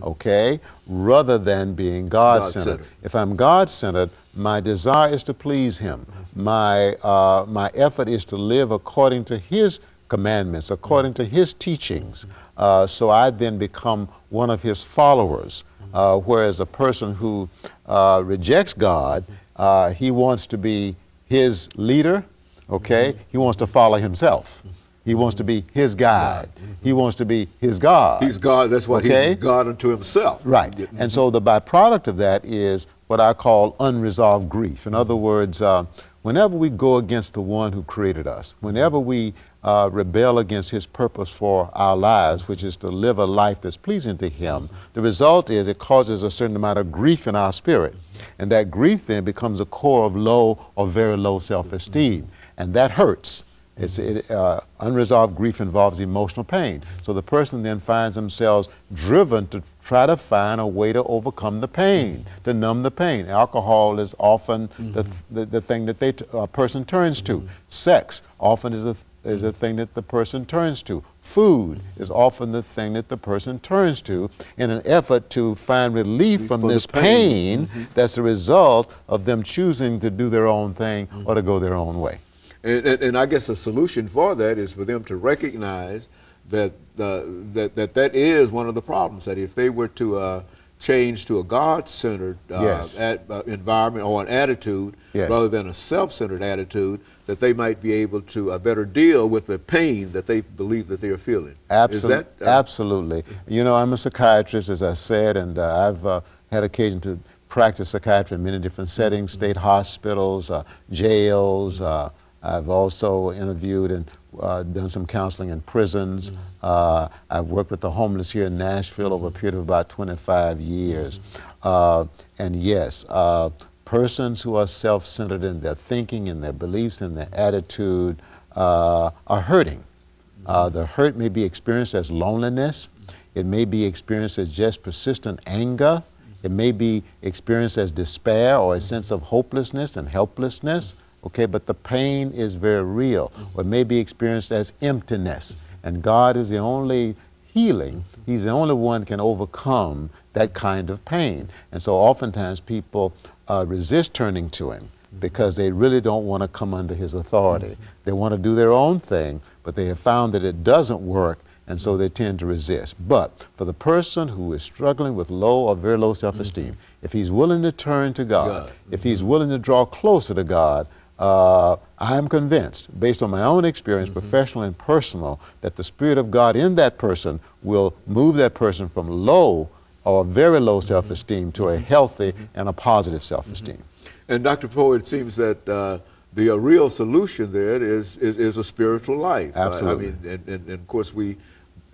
okay, rather than being God-centered. If I'm God-centered, my desire is to please Him. My effort is to live according to His commandments, according to His teachings. So I then become one of His followers. Whereas a person who rejects God, he wants to be His leader, okay? He wants to follow himself. He wants to be His guide. He wants to be His God. He's God, that's what He's God unto Himself. Right. And so the byproduct of that is what I call unresolved grief. In other words, whenever we go against the one who created us, whenever we rebel against His purpose for our lives, which is to live a life that's pleasing to Him, the result is it causes a certain amount of grief in our spirit. And that grief then becomes a core of low or very low self-esteem. And that hurts. Unresolved grief involves emotional pain. So the person then finds themselves driven to try to find a way to overcome the pain, to numb the pain. Alcohol is often the thing that a person turns to. Sex often is the thing that the person turns to. Food is often the thing that the person turns to in an effort to find relief from this pain that's a result of them choosing to do their own thing or to go their own way. And I guess a solution for that is for them to recognize that that is one of the problems, that if they were to change to a God-centered environment or an attitude rather than a self-centered attitude, that they might be able to better deal with the pain that they believe that they are feeling. Absolutely. Absolutely. You know, I'm a psychiatrist, as I said, and I've had occasion to practice psychiatry in many different settings, state hospitals, jails. I've also interviewed and done some counseling in prisons. I've worked with the homeless here in Nashville over a period of about 25 years. And yes, persons who are self-centered in their thinking, in their beliefs, in their attitude are hurting. The hurt may be experienced as loneliness. It may be experienced as just persistent anger. It may be experienced as despair or a sense of hopelessness and helplessness. Okay, but the pain is very real. Or it may be experienced as emptiness. And God is the only healing. He's the only one who can overcome that kind of pain. And so oftentimes people resist turning to Him because they really don't want to come under His authority. They want to do their own thing, but they have found that it doesn't work, and so they tend to resist. But for the person who is struggling with low or very low self-esteem, if he's willing to turn to God, if he's willing to draw closer to God, I'm convinced, based on my own experience, professional and personal, that the Spirit of God in that person will move that person from low or very low self-esteem to a healthy and a positive self-esteem. And Dr. Poe, it seems that the real solution there is a spiritual life. Absolutely. I mean, and of course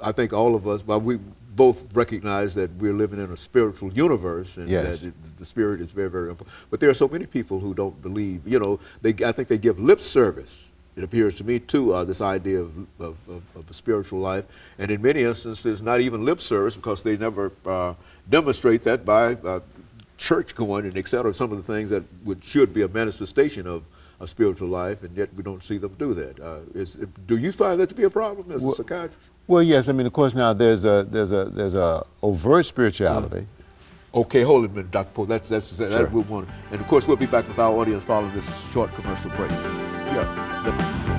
I think all of us, but we both recognize that we're living in a spiritual universe, and that the Spirit is very, very important. But there are so many people who don't believe. You know, I think they give lip service, it appears to me, to this idea of a spiritual life, and in many instances, not even lip service, because they never demonstrate that by church going and et cetera, some of the things that should be a manifestation of a spiritual life, and yet we don't see them do that. Do you find that to be a problem as a psychiatrist? Well, yes. I mean, of course, now there's a overt spirituality. Okay, hold it a minute, Dr. Poe. That's Sure. that we want. And of course, we'll be back with our audience following this short commercial break. Yeah.